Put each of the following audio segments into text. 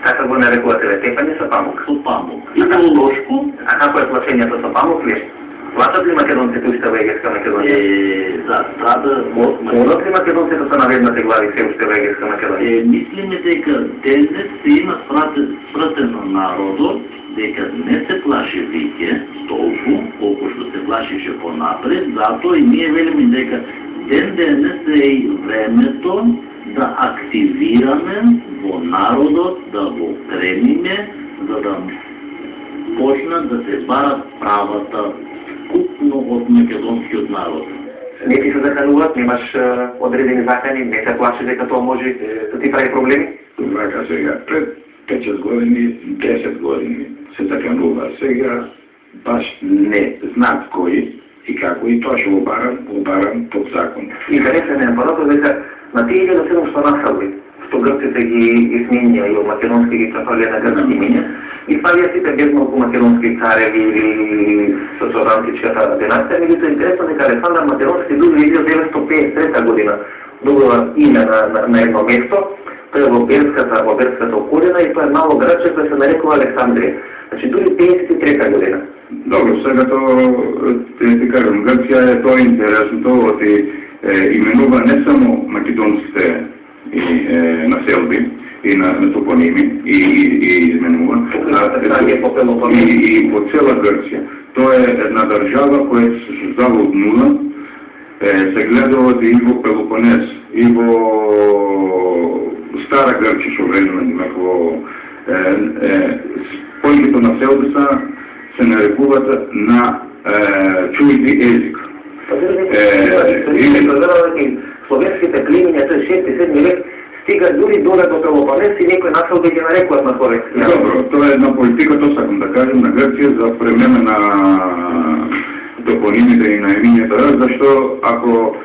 Kako го нарекувате, тепање со памук? Со памук. Идеолошко. А како е плашењето со памук ли? Плашат ли македонците уште во Егејска Македонија? Да, страда од Одат ли македонците со наведнати глави се уште во Егејска Македонија? Мислиме дека денес се има спратено народот, дека не се плаши веќе толку, колку што се плашише понапред, затоа и ние велиме дека денес е и времето да активираме во народот, да го крениме, за да почнат да се барат правата купно од македонскиот народ. Не ти се захрануваат, немаш одредени закани, не се плаши дека тоа може да ти прави проблеми? Вака сега, пред 5 години, 10 години се заканува. Сега баш не знаат кои и како и тоа што обарам под закон. Интересен е апаратот дека на тие 1700 населби, што грците ги изменија и од македонски ги префрлија на грцки имиња, и фалија сите без малку македонски цареви или социјалистичката династија, меѓутоа интересно дека Александар Македонски дури 1953 година добива име на едно место, тоа е во Берската околина и тоа е мало градче кој се нарекува Александрија. Значи дури 53 година. Добро, сега тоа ти кажам, Грција е тоа интересно, оти именува не само македонските населби и на топоними и изменува и по цела Грција. Тоа е една држава која се создава од нула, се гледува и во Пелопонез, и во Стара Грција, што време во повеќето населбица се нарекуваат на чујти език. Словенските племиња, тој 6-7 век, стига дури доле до Пелопонез и некои населби ги нарекуваат на словенски. Добро, тоа е една политика, тоа сакам да кажем, на Грција за премена на топонимите и на имињата, зашто ако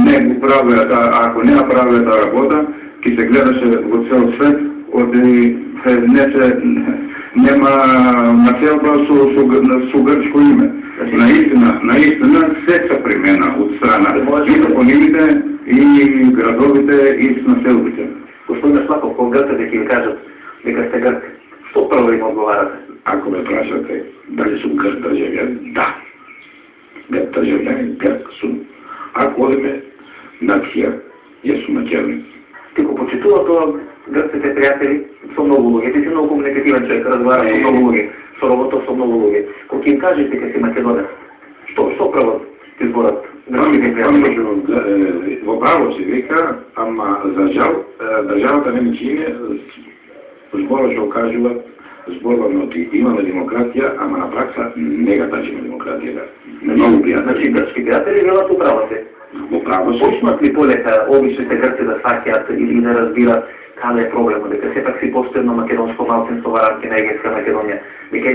не го правеа таа работа, ќе се гледаше во цел свет, нема населба со грчко име. Наистина се се премена од страна и топонимите, и градовите, и населбите. Господин Слаков, кога грците ќе ви кажат дека сте грк, што прво им одговарате? Ако ме прашате дали сум грк државјан, да. Грк државјан, грк сум. Ако одиме нација, јас сум македонец. Ти го почитува тоа грците пријатели со многу луѓе. Ти си многу комуникативен човек, разговара со многу луѓе, со работа со многу луѓе. Кога ќе им кажеш дека си македонец, што прво ти зборат грците пријатели? Во право си вика, ама за жал, државата не ми чине, збора што кажува, зборваме оти имаме демократија, ама на пракса не га тачиме демократија. Многу пријатели. Значи грчки пријатели велат управа се. Управа се. Почнат ли полека обичните грци да сваќаат или да разбират каде е проблемот, дека сепак си постојано македонско малцинство во рамки на Егејска Македонија, дека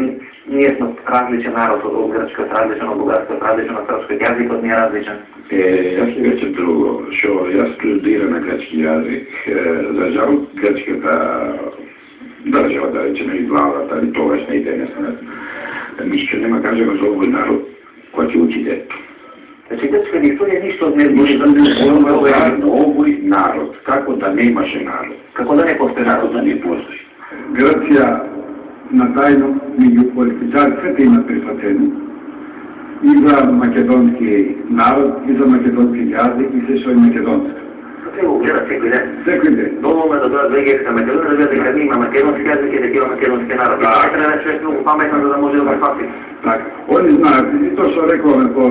ние сме различен народ од грчкиот, различен од бугарскиот, различен од српскиот, јазикот не е различен. Јас ќе речем друго, што јас студирам на грчки јазик, за жал грчката држава, да речеме и владата, и тогашна и денесна, ништо нема кажеме за овој народ кој ќе учи дето. Значи грчка историја ништо не може да овој народ, како да не имаше народ. Како да не постои народ, да не постои. Грција на тајно меѓу политичарите има прифатено и за македонски народ, и за македонски јазик, и се што е македонски. Треба го гледат секој ден. Секој ден. Доволно е да дојат во Егејска Македонија, да видат дека има македонски јазик и дека има македонски народ. Да. Треба да човек многу паметен за да може да го фати. Така. Они знаат, и тоа што рековме по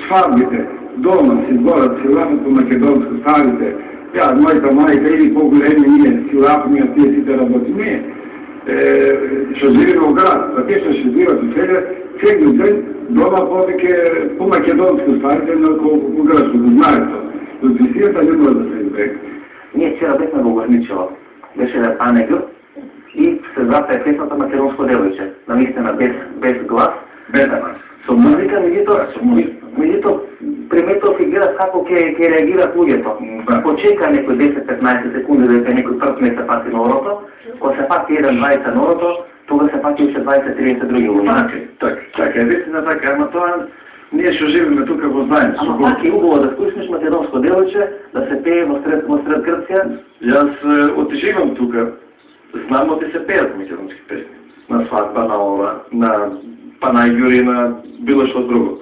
свадбите, дома си зборат, си лапат по македонско, старите. Ја, мојата мајка или по-големи ние си лапаме, а тие сите работиме. Што живеме во град, а тие што ще живеат у целиот ден, дома повеќе по македонско старите, но по грчко, го знаат тоа. Дописијата не може да се избегне. Ние вчера бевме во Горничево. Беше Анегил и се запее песната Македонско девојче. Намистина без глас, Без нас. со музика, меѓутоа приметов и гледав како ќе реагираат луѓето. Почека некој 10-15 секунди дека некој прв не се пати на орото, кога се пати 1-20 на орото, тога се пати уште 20-30 други луѓе. Така, вистина така, ама тоа ние што живеме тука во знаеме. Ама пак е убаво да вкуснеш македонско девојче, да се пее во сред Грција. Јас отживам тука, Знamo да се пеят македонски песни. На сватба, на ова, на панајгјури, на било што друго.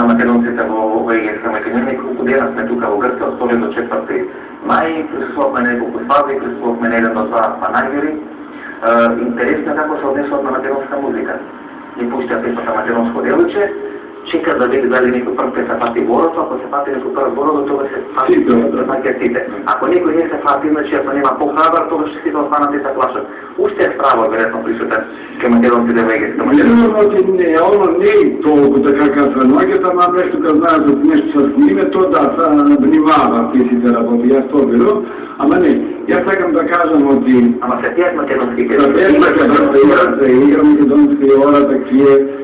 на македонците во Егејска Македонија, колку дена сме тука во Грција, од 2 до 4 мај, присуствувавме неколку свадби, присуствувавме на 1 до 2 панајгјури. Интересно како се однесуват на македонска музика. И пуштија песната македонско делуче, чека да види дали некој прв се фати борото, ако се фати некој прв борото, тога се фати сите. Ако некој не се фати, значи ако нема похрабар, тога ќе сите останат и се плашат. Уште е страво, веројатно, присутен кај македонците во Егејска Македонија. Не, оно не е толку така како ноѓата, ама нешто кога знаеш за нешто со сниме, то да се внимава песите работи, јас тоа верувам, ама не. Јас сакам да кажам Ама се пијат македонски песни. Се пијат македонски, игра македонски, ора таквие.